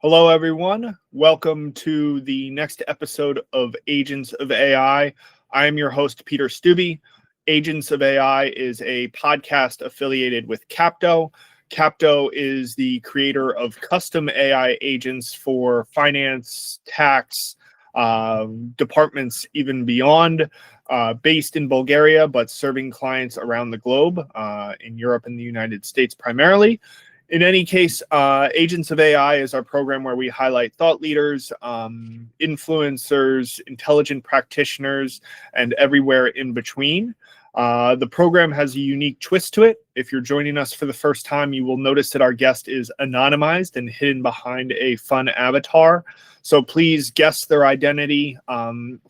Hello, everyone. Welcome to the next episode of Agents of AI. I am your host, Peter Stubbe. Agents of AI is a podcast affiliated with Capto. Capto is the creator of custom AI agents for finance, tax, departments even beyond, based in Bulgaria, but serving clients around the globe, in Europe and the United States primarily. In any case, Agents of AI is our program where we highlight thought leaders, influencers, intelligent practitioners, and everywhere in between. The program has a unique twist to it. If you're joining us for the first time, you will notice that our guest is anonymized and hidden behind a fun avatar. So please guess their identity,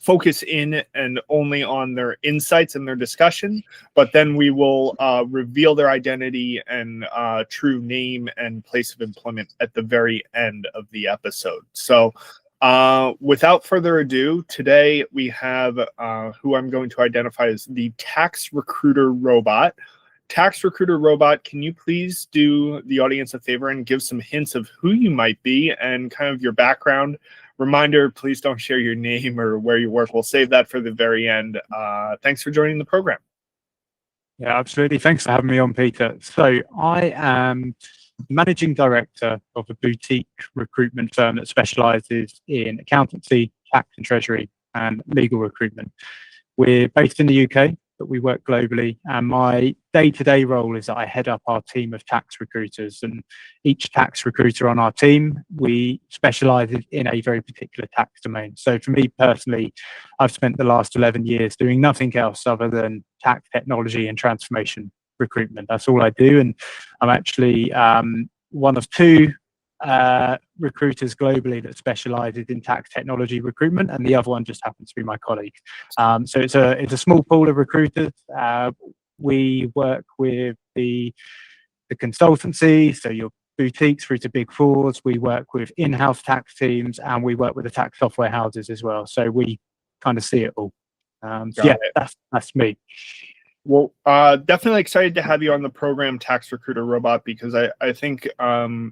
focus in and only on their insights and their discussion, but then we will reveal their identity and true name and place of employment at the very end of the episode. So without further ado, today we have who I'm going to identify as the Tax Recruiter Robot. Tax Recruiter Robot, can you please do the audience a favor and give some hints of who you might be and kind of your background? Reminder, please don't share your name or where you work. We'll save that for the very end. Thanks for joining the program. Yeah, absolutely. Thanks for having me on, Peter. So I am managing director of a boutique recruitment firm that specializes in accountancy, tax and treasury, and legal recruitment. We're based in the UK, but we work globally. And my day-to-day role is that I head up our team of tax recruiters. And each tax recruiter on our team, we specialize in a very particular tax domain. So for me personally, I've spent the last 11 years doing nothing else other than tax technology and transformation recruitment. That's all I do. And I'm actually one of two recruiters globally that specializes in tax technology recruitment, and the other one just happens to be my colleague. So it's a small pool of recruiters. We work with the consultancy, so your boutiques through to big fours. We work with in-house tax teams, and we work with the tax software houses as well. So we kind of see it all. That's me. Well, definitely excited to have you on the program, Tax Recruiter Robot, because I think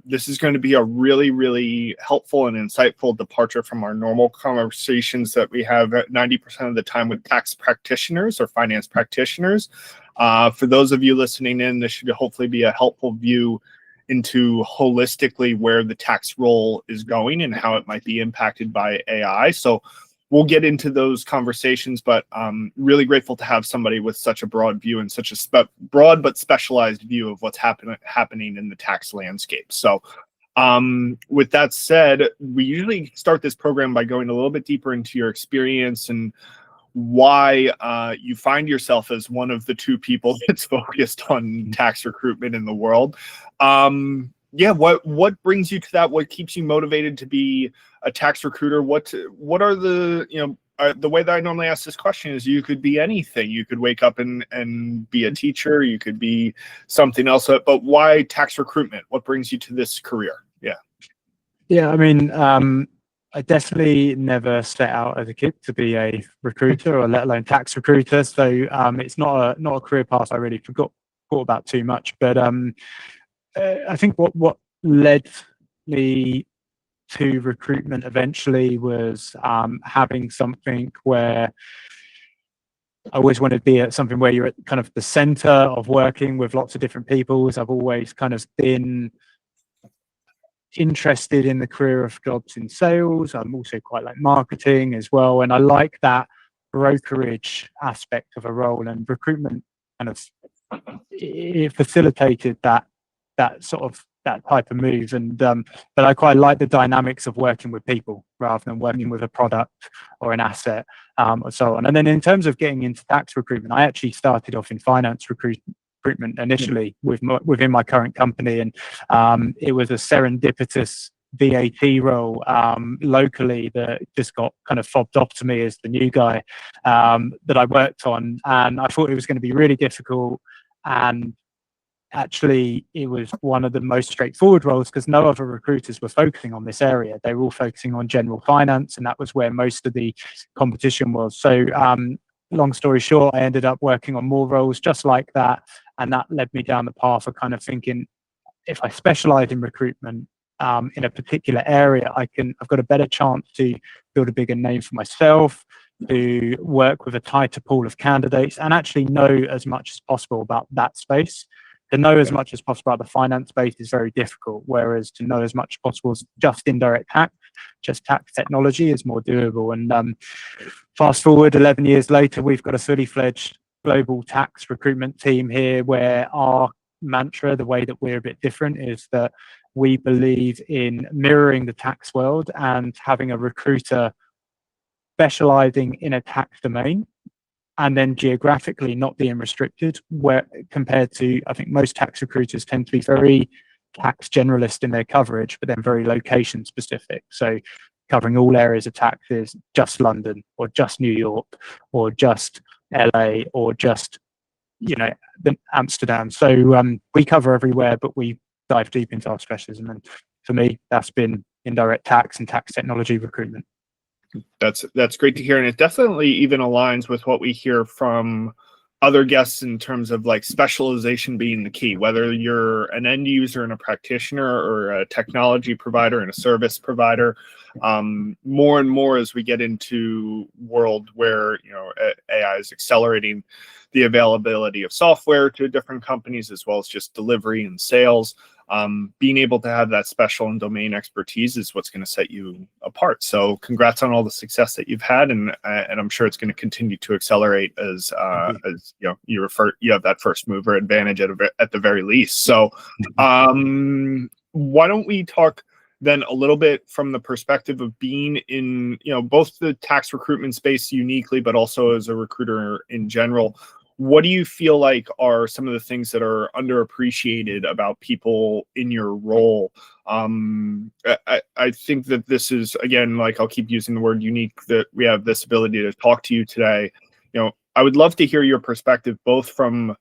this is going to be a really, really helpful and insightful departure from our normal conversations that we have 90% of the time with tax practitioners or finance practitioners. For those of you listening in, this should hopefully be a helpful view into holistically where the tax role is going and how it might be impacted by AI. So we'll get into those conversations, but I'm really grateful to have somebody with such a broad view and such a broad but specialized view of what's happening in the tax landscape. So with that said, we usually start this program by going a little bit deeper into your experience and why you find yourself as one of the two people that's focused on tax recruitment in the world. What brings you to that? What keeps you motivated to be a tax recruiter? What are the, the way that I normally ask this question is you could be anything. You could wake up and be a teacher. You could be something else. But why tax recruitment? What brings you to this career? Yeah, I mean, I definitely never set out as a kid to be a recruiter or let alone tax recruiter. So it's not a career path I really thought about too much. But I think what led me to recruitment eventually was having something where I always wanted to be at something where you're at kind of the center of working with lots of different people. I've always kind of been interested in the career of jobs in sales. I'm also quite like marketing as well. And I like that brokerage aspect of a role, and recruitment kind of it facilitated that type of move. And but I quite like the dynamics of working with people rather than working with a product or an asset, or so on. And then in terms of getting into tax recruitment, I actually started off in finance recruitment initially within my current company, and it was a serendipitous VAT role locally that just got kind of fobbed off to me as the new guy that I worked on, and I thought it was going to be really difficult. And actually, it was one of the most straightforward roles because no other recruiters were focusing on this area. They were all focusing on general finance, and that was where most of the competition was. So long story short, I ended up working on more roles just like that. And that led me down the path of kind of thinking, if I specialize in recruitment, in a particular area, I've got a better chance to build a bigger name for myself, to work with a tighter pool of candidates, and actually know as much as possible about that space. To know as much as possible about the finance space is very difficult, whereas to know as much as possible as just indirect tax, just tax technology, is more doable. And fast forward 11 years later, we've got a fully fledged global tax recruitment team here, where our mantra, the way that we're a bit different, is that we believe in mirroring the tax world and having a recruiter specializing in a tax domain, and then geographically not being restricted, where compared to, I think most tax recruiters tend to be very tax generalist in their coverage, but then very location specific. So covering all areas of taxes, just London or just New York or just LA or just, Amsterdam. So we cover everywhere, but we dive deep into our specialism. And for me, that's been indirect tax and tax technology recruitment. That's great to hear, and it definitely even aligns with what we hear from other guests in terms of like specialization being the key, whether you're an end user and a practitioner or a technology provider and a service provider. More and more as we get into world where AI is accelerating the availability of software to different companies, as well as just delivery and sales. Being able to have that special and domain expertise is what's going to set you apart. So congrats on all the success that you've had, and I'm sure it's going to continue to accelerate as you have that first mover advantage at the very least. So why don't we talk then a little bit from the perspective of being in both the tax recruitment space uniquely, but also as a recruiter in general. What do you feel like are some of the things that are underappreciated about people in your role? I think that this is, again, like I'll keep using the word unique, that we have this ability to talk to you today. I would love to hear your perspective, both from,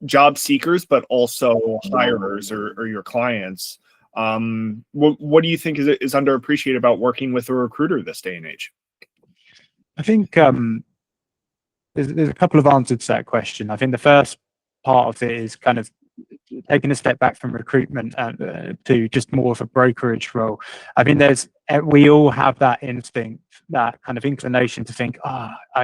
job seekers, but also hirers or your clients. What do you think is underappreciated about working with a recruiter this day and age? I think there's a couple of answers to that question. I think the first part of it is kind of taking a step back from recruitment to just more of a brokerage role. I mean, we all have that instinct, that kind of inclination to think,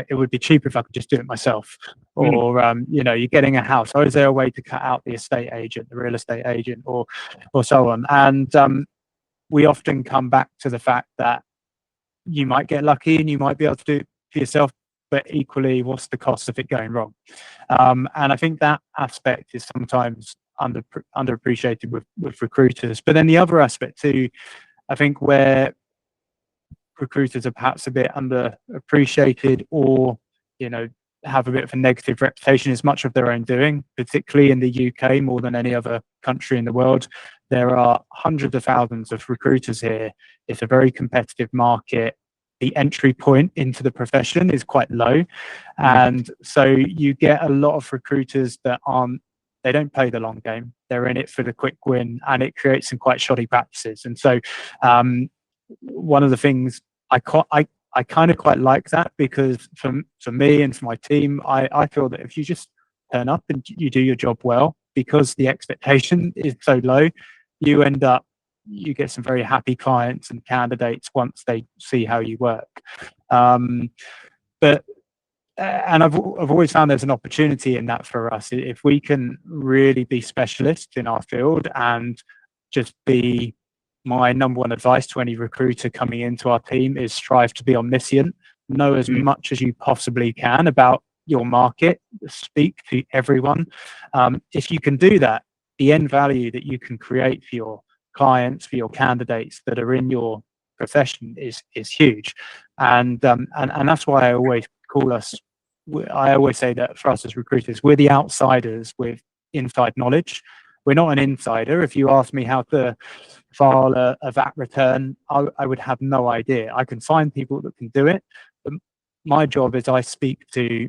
it would be cheaper if I could just do it myself. Or, you're getting a house. Or is there a way to cut out the estate agent, the real estate agent, or so on? And we often come back to the fact that you might get lucky and you might be able to do it for yourself, but equally, what's the cost of it going wrong? And I think that aspect is sometimes underappreciated with recruiters. But then the other aspect too, I think, where recruiters are perhaps a bit underappreciated or, have a bit of a negative reputation, is much of their own doing, particularly in the UK more than any other country in the world. There are hundreds of thousands of recruiters here. It's a very competitive market. The entry point into the profession is quite low. And so you get a lot of recruiters that they don't play the long game. They're in it for the quick win, and it creates some quite shoddy practices. And so one of the things I kind of quite like that, because for me and for my team, I feel that if you just turn up and you do your job well, because the expectation is so low, you get some very happy clients and candidates once they see how you work. But I've always found there's an opportunity in that for us. If we can really be specialists in our field, and just be, my number one advice to any recruiter coming into our team is strive to be omniscient. Know as much as you possibly can about your market. Speak to everyone. If you can do that, the end value that you can create for your clients, for your candidates that are in your profession is huge. And that's why I always say that for us as recruiters, we're the outsiders with inside knowledge. We're not an insider. If you ask me how to file a VAT return, I would have no idea. I can find people that can do it, but my job is I speak to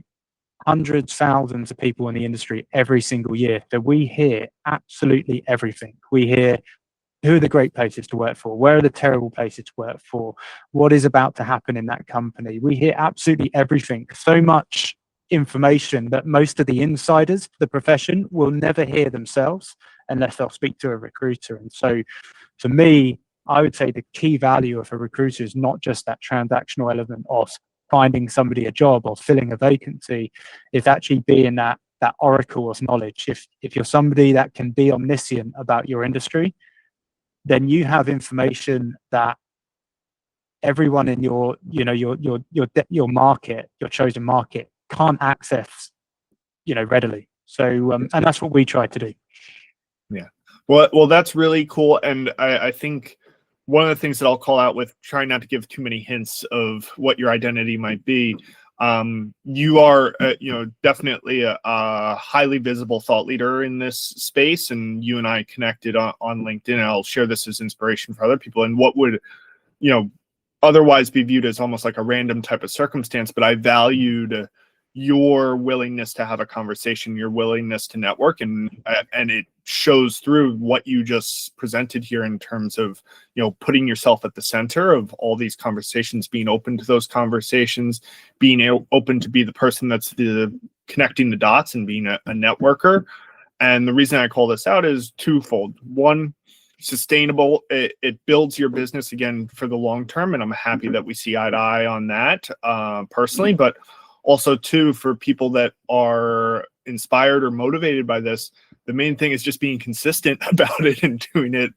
hundreds, thousands of people in the industry every single year. So we hear absolutely everything. We hear who are the great places to work for, where are the terrible places to work for, what is about to happen in that company. We hear absolutely everything. So much information that most of the insiders, the profession, will never hear themselves. unless they'll speak to a recruiter. And so for me, I would say the key value of a recruiter is not just that transactional element of finding somebody a job or filling a vacancy, is actually being that oracle of knowledge. If you're somebody that can be omniscient about your industry, then you have information that everyone in your market, your chosen market, can't access, readily. So and that's what we try to do. Yeah. Well, that's really cool. And I think one of the things that I'll call out, with trying not to give too many hints of what your identity might be, you are, definitely a highly visible thought leader in this space. And you and I connected on LinkedIn. And I'll share this as inspiration for other people. And what would, otherwise be viewed as almost like a random type of circumstance, but I valued your willingness to have a conversation, your willingness to network, and it shows through what you just presented here in terms of, putting yourself at the center of all these conversations, being open to those conversations, being open to be the person that's connecting the dots and being a networker. And the reason I call this out is twofold. One, sustainable. It builds your business again for the long term, and I'm happy that we see eye to eye on that personally. But also, too, for people that are inspired or motivated by this, the main thing is just being consistent about it and doing it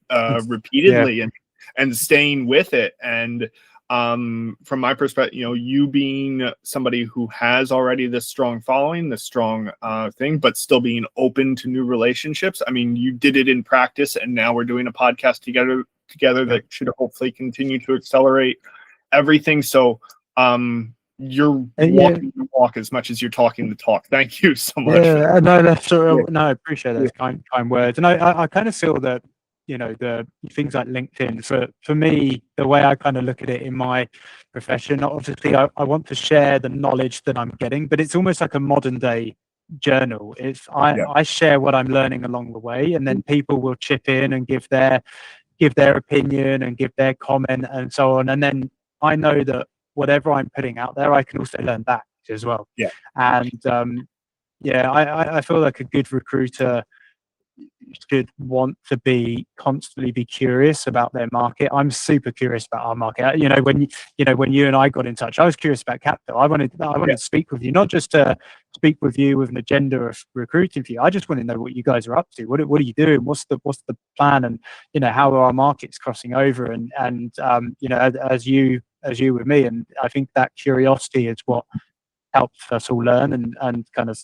repeatedly, and staying with it. And from my perspective, you being somebody who has already this strong following, this strong thing, but still being open to new relationships. I mean, you did it in practice, and now we're doing a podcast together that should hopefully continue to accelerate everything. So you're walking the walk as much as you're talking the talk. Thank you so much. Yeah, no, that's no, I appreciate those kind words, and I kind of feel that the things like LinkedIn, for me, the way I kind of look at it in my profession, obviously I want to share the knowledge that I'm getting, but it's almost like a modern day journal. I share what I'm learning along the way, and then people will chip in and give their opinion and give their comment and so on, and then I know that whatever I'm putting out there, I can also learn back as well. And I feel like a good recruiter should want to constantly be curious about their market. I'm super curious about our market. When you and I got in touch, I was curious about Capto. I wanted to speak with you, not just to speak with you with an agenda of recruiting for you. I just want to know what you guys are up to. What are you doing? What's the plan? And how are our markets crossing over? And as you with me. And I think that curiosity is what helps us all learn and kind of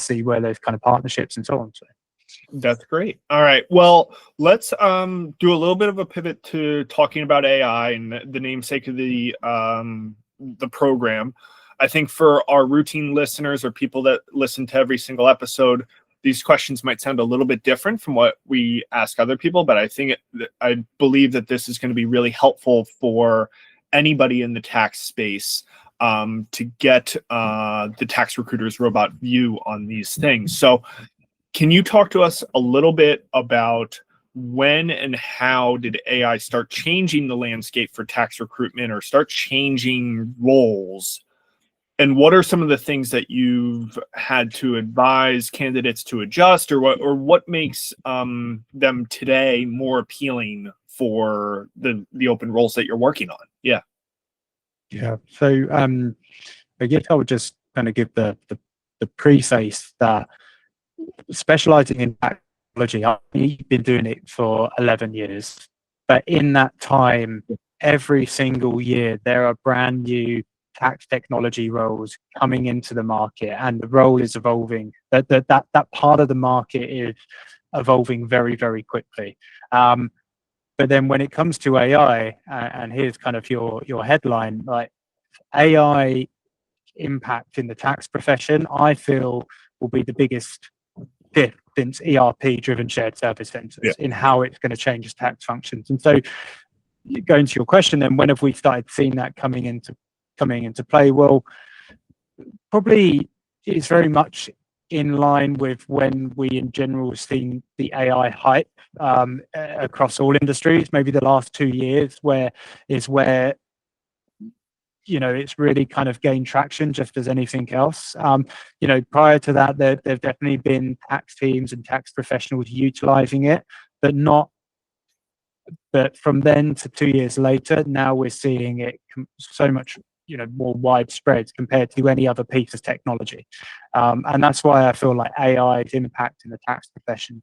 see where there's kind of partnerships and so on. So that's great. All right. Well, let's do a little bit of a pivot to talking about AI and the namesake of the program. I think for our routine listeners or people that listen to every single episode, these questions might sound a little bit different from what we ask other people, but I believe that this is going to be really helpful for anybody in the tax space to get the tax recruiter's robot view on these things. So can you talk to us a little bit about when and how did AI start changing the landscape for tax recruitment or start changing roles? And what are some of the things that you've had to advise candidates to adjust, or what makes them today more appealing for the open roles that you're working on? Yeah. So I guess I would just kind of give the preface that specializing in technology, I've been doing it for 11 years, but in that time, every single year, there are brand new tax technology roles coming into the market, and the role is evolving. That part of the market is evolving very, very quickly. But then when it comes to AI, and here's kind of your headline, like AI impact in the tax profession, I feel will be the biggest shift since ERP-driven shared service centers in how it's going to change tax functions. And so, going to your question, then when have we started seeing that coming into play? Well, probably it's very much in line with when we in general have seen the AI hype across all industries. Maybe the last 2 years where it's really kind of gained traction just as anything else. Prior to that, there've definitely been tax teams and tax professionals utilizing it, but not. But from then to 2 years later, now we're seeing it so much, more widespread compared to any other piece of technology. And that's why I feel like AI's impact in the tax profession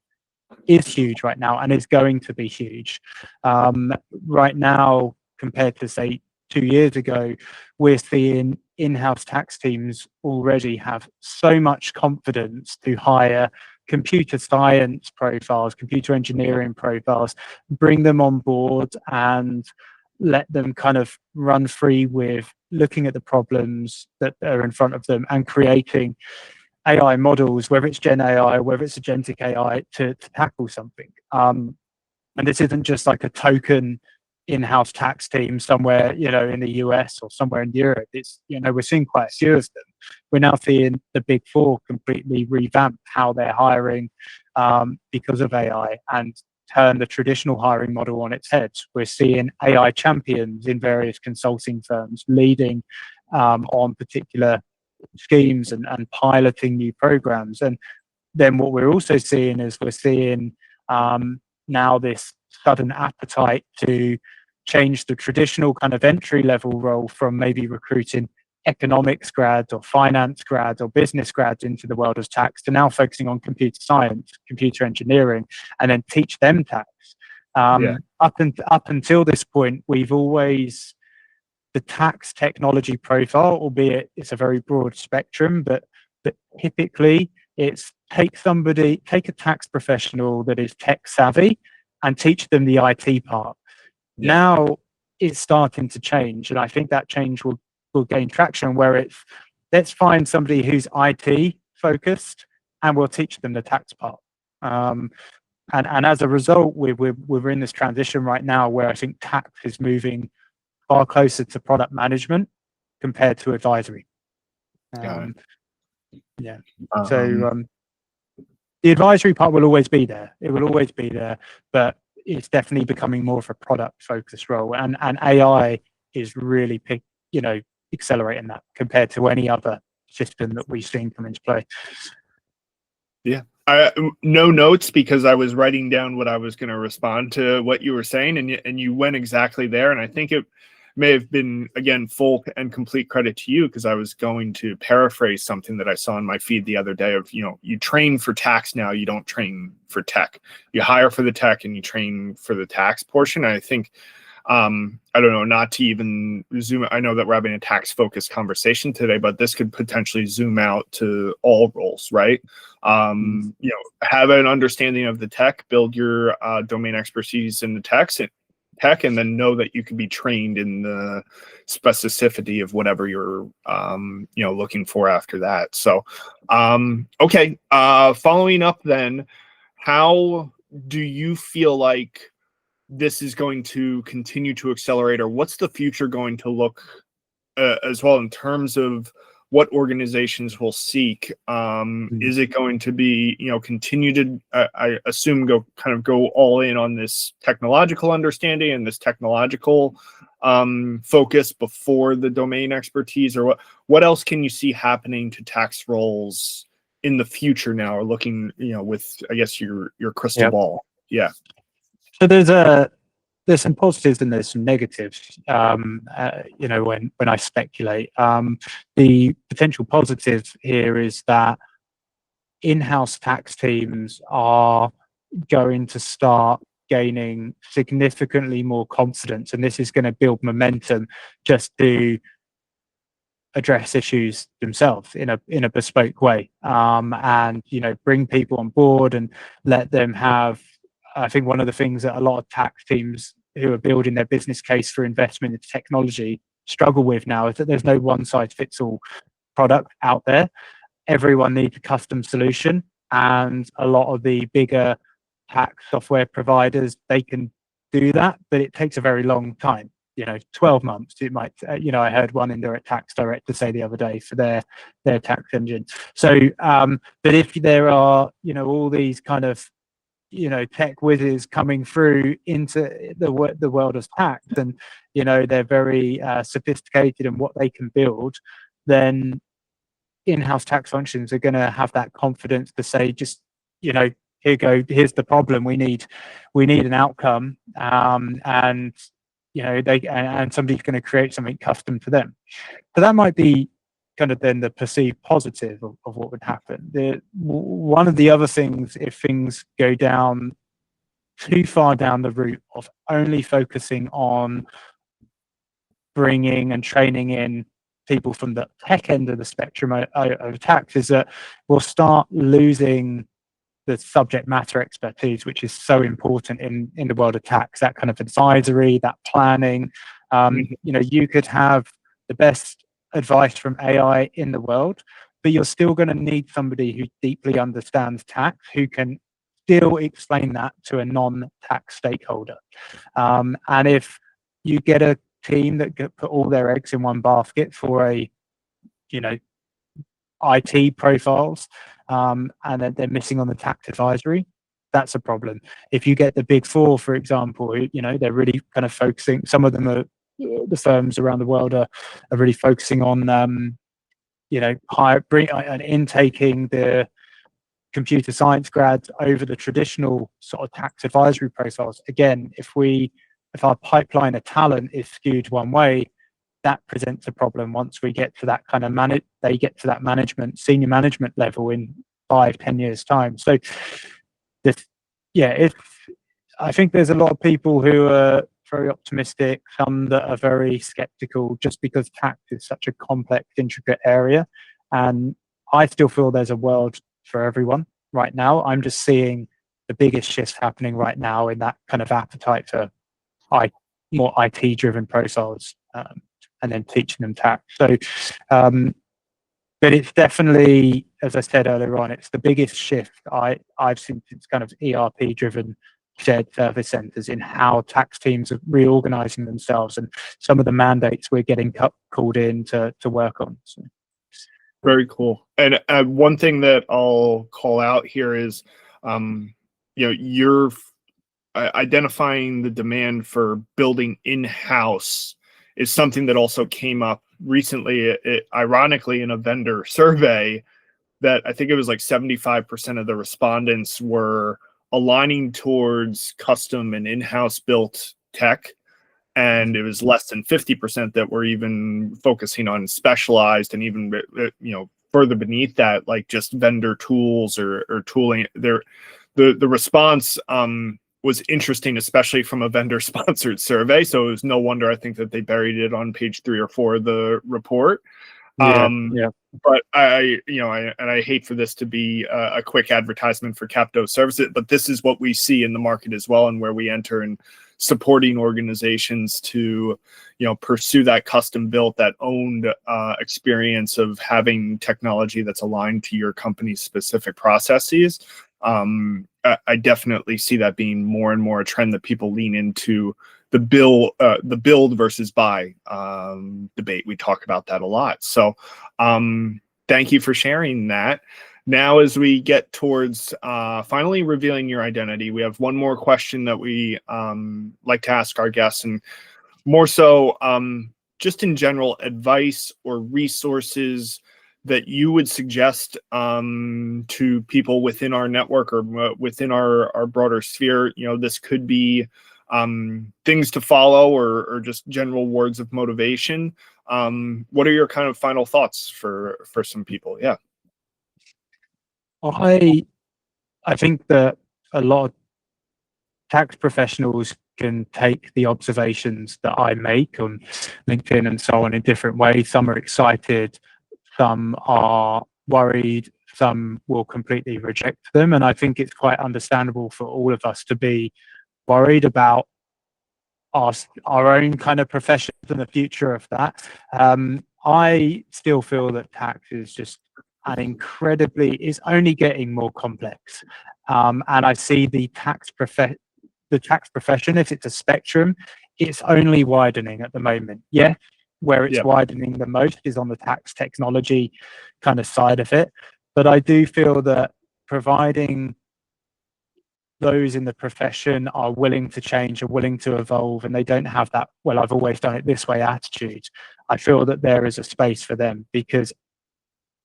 is huge right now and is going to be huge. Right now, compared to, say, 2 years ago, we're seeing in-house tax teams already have so much confidence to hire computer science profiles, computer engineering profiles, bring them on board and let them kind of run free with looking at the problems that are in front of them and creating AI models, whether it's Gen AI, whether it's agentic AI, to tackle something. And this isn't just like a token in-house tax team somewhere, in the US or somewhere in Europe. It's, we're seeing quite a few of them. We're now seeing the Big Four completely revamp how they're hiring because of AI and turn the traditional hiring model on its head. We're seeing AI champions in various consulting firms leading on particular schemes and piloting new programs. And then what we're also seeing is we're seeing now this sudden appetite to change the traditional kind of entry level role from maybe recruiting economics grads or finance grads or business grads into the world of tax to now focusing on computer science, computer engineering, and then teach them tax. Up until this point, we've always, the tax technology profile, albeit it's a very broad spectrum, but typically it's take a tax professional that is tech savvy and teach them the IT part. Yeah. Now it's starting to change, and I think that change will gain traction where it's, let's find somebody who's IT focused and we'll teach them the tax part. And as a result, we're in this transition right now where I think tax is moving far closer to product management compared to advisory. So the advisory part will always be there. It will always be there, but it's definitely becoming more of a product focused role. And AI is really accelerating that compared to any other system that we've seen come into play. Yeah. No notes because I was writing down what I was going to respond to what you were saying, and you went exactly there. And I think it may have been, again, full and complete credit to you because I was going to paraphrase something that I saw in my feed the other day of, you train for tax now, you don't train for tech. You hire for the tech and you train for the tax portion. And I think, I don't know, not to even zoom, I know that we're having a tax focused conversation today, but this could potentially zoom out to all roles, right? Have an understanding of the tech, build your domain expertise in the tech, and then know that you can be trained in the specificity of whatever you're looking for after that. So okay, following up then, how do you feel like this is going to continue to accelerate, or what's the future going to look as well in terms of what organizations will seek? Is it going to be, continue to, I assume, go all in on this technological understanding and this technological focus before the domain expertise, or what else can you see happening to tax roles in the future now, or looking, with, I guess, your crystal ball? Yeah. So there's some positives and there's some negatives. When I speculate, the potential positive here is that in-house tax teams are going to start gaining significantly more confidence, and this is going to build momentum just to address issues themselves in a bespoke way, and bring people on board and let them have. I think one of the things that a lot of tax teams who are building their business case for investment in technology struggle with now is that there's no one size fits all product out there. Everyone needs a custom solution, and a lot of the bigger tax software providers, they can do that, but it takes a very long time. 12 months it might. I heard one indirect tax director say the other day for their tax engine. So, but if there are all these kind of tech whizzes coming through into the world of tax, and they're very sophisticated in what they can build, then in-house tax functions are going to have that confidence to say, just here's the problem, we need an outcome, and and somebody's going to create something custom for them. So that might be kind of then the perceived positive of what would happen. One of the other things, if things go down too far down the route of only focusing on bringing and training in people from the tech end of the spectrum of tax, is that we'll start losing the subject matter expertise, which is so important in the world of tax, that kind of advisory, that planning. You could have the best advice from AI in the world, but you're still going to need somebody who deeply understands tax, who can still explain that to a non-tax stakeholder. And if you get a team that put all their eggs in one basket for IT profiles, and then they're missing on the tax advisory, that's a problem. If you get the big four, for example, they're really kind of focusing, some of them are, the firms around the world are really focusing on intaking the computer science grads over the traditional sort of tax advisory profiles. Again, if our pipeline of talent is skewed one way, that presents a problem once we get to that kind of they get to that senior management level in 5-10 years time. So I think there's a lot of people who are very optimistic, some that are very skeptical, just because tax is such a complex, intricate area. And I still feel there's a world for everyone right now. I'm just seeing the biggest shifts happening right now in that kind of appetite for more IT driven profiles, and then teaching them tax. So, but it's definitely, as I said earlier on, it's the biggest shift I've seen since kind of ERP driven shared service centers in how tax teams are reorganizing themselves, and some of the mandates we're getting called in to work on. So. Very cool. And one thing that I'll call out here is, you're identifying the demand for building in-house is something that also came up recently, ironically, in a vendor survey, that I think it was like 75% of the respondents were aligning towards custom and in-house built tech. And it was less than 50% that were even focusing on specialized, and even, further beneath that, like just vendor tools or tooling. The response was interesting, especially from a vendor sponsored survey. So it was no wonder, I think, that they buried it on page 3 or 4 of the report. But I hate for this to be a quick advertisement for Capto services, but this is what we see in the market as well, and where we enter in supporting organizations to, pursue that custom built, that owned experience of having technology that's aligned to your company's specific processes. I definitely see that being more and more a trend, that people lean into the build versus buy debate. We talk about that a lot. So thank you for sharing that. Now, as we get towards finally revealing your identity, we have one more question that we like to ask our guests, and more so just in general, advice or resources that you would suggest to people within our network or within our broader sphere. This could be things to follow, or just general words of motivation. What are your kind of final thoughts for some people? Yeah. I think that a lot of tax professionals can take the observations that I make on LinkedIn and so on in different ways. Some are excited, some are worried, some will completely reject them. And I think it's quite understandable for all of us to be worried about our own kind of professions and the future of that. I still feel that tax is just is only getting more complex. And I see the tax profession, if it's a spectrum, it's only widening at the moment. Yeah, where it's widening the most is on the tax technology kind of side of it. But I do feel that providing those in the profession are willing to change, are willing to evolve, and they don't have that, well, I've always done it this way attitude, I feel that there is a space for them, because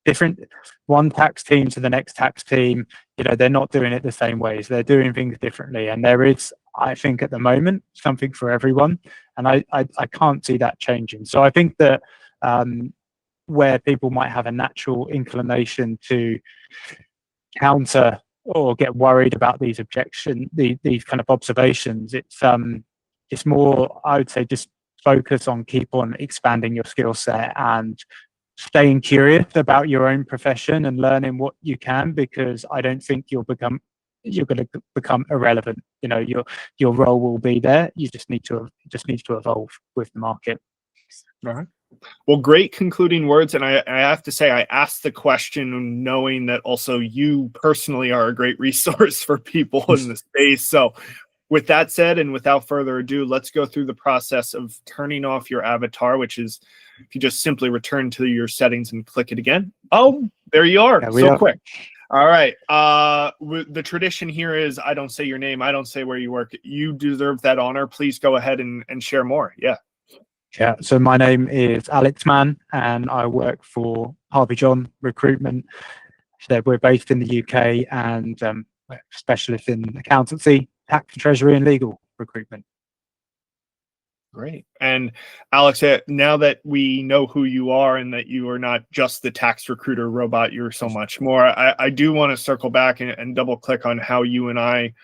different one tax team to the next tax team, they're not doing it the same ways. They're doing things differently. And there is, I think at the moment, something for everyone. And I can't see that changing. So I think that where people might have a natural inclination to counter or get worried about these these kind of observations, it's more, I would say, just focus on keep on expanding your skill set and staying curious about your own profession and learning what you can, because I don't think you're going to become irrelevant. Your role will be there. You just need to evolve with the market. All right. Well, great concluding words. And I have to say, I asked the question knowing that also you personally are a great resource for people in the space. So with that said, and without further ado, let's go through the process of turning off your avatar, which is if you just simply return to your settings and click it again. Oh, there you are. So quick. All right. The tradition here is I don't say your name. I don't say where you work. You deserve that honor. Please go ahead and share more. Yeah. Yeah, so my name is Alex Mann, and I work for Harvey John Recruitment. So we're based in the UK, and we're specialists in accountancy, tax and treasury, and legal recruitment. Great. And Alex, now that we know who you are and that you are not just the tax recruiter robot, you're so much more, I do want to circle back and double click on how you and I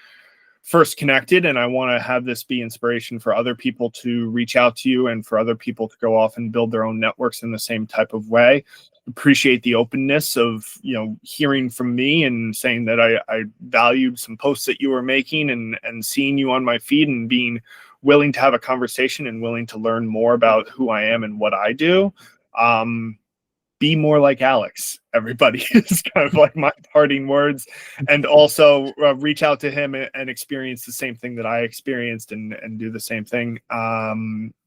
first connected, and I want to have this be inspiration for other people to reach out to you and for other people to go off and build their own networks in the same type of way. Appreciate the openness of hearing from me and saying that I valued some posts that you were making and seeing you on my feed and being willing to have a conversation and willing to learn more about who I am and what I do. Be more like Alex, everybody, is kind of like my parting words. And also reach out to him and experience the same thing that I experienced and do the same thing.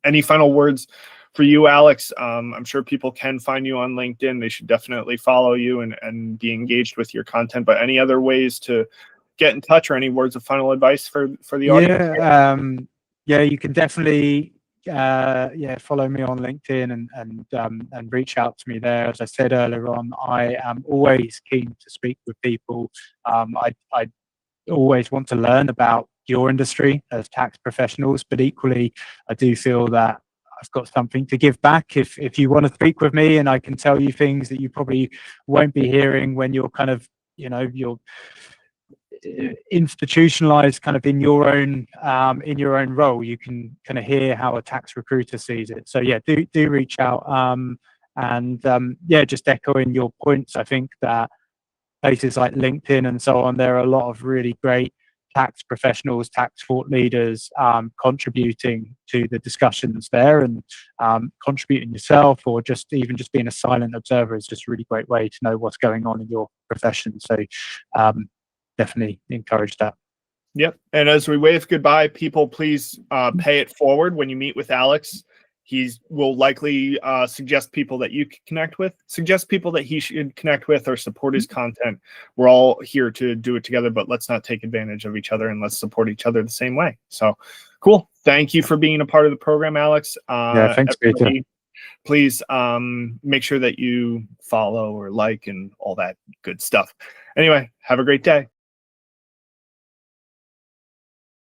Any final words for you, Alex? I'm sure people can find you on LinkedIn. They should definitely follow you and be engaged with your content. But any other ways to get in touch, or any words of final advice for the audience? Yeah, you can definitely follow me on LinkedIn and reach out to me there. As I said earlier on, I am always keen to speak with people. I always want to learn about your industry as tax professionals, but equally I do feel that I've got something to give back. If you want to speak with me and I can tell you things that you probably won't be hearing when you're kind of you're institutionalized kind of in your own role, you can kind of hear how a tax recruiter sees it. So yeah, do reach out. Just echoing your points, I think that places like LinkedIn and so on, there are a lot of really great tax professionals, tax thought leaders contributing to the discussions there, and contributing yourself, or just being a silent observer is just a really great way to know what's going on in your profession. So definitely encourage that. Yep. And as we wave goodbye, people, please pay it forward when you meet with Alex. He will likely suggest people that you can connect with, suggest people that he should connect with, or support his content. We're all here to do it together, but let's not take advantage of each other, and let's support each other the same way. So cool. Thank you for being a part of the program, Alex. Thanks, Peter. Please make sure that you follow or like and all that good stuff. Anyway, have a great day.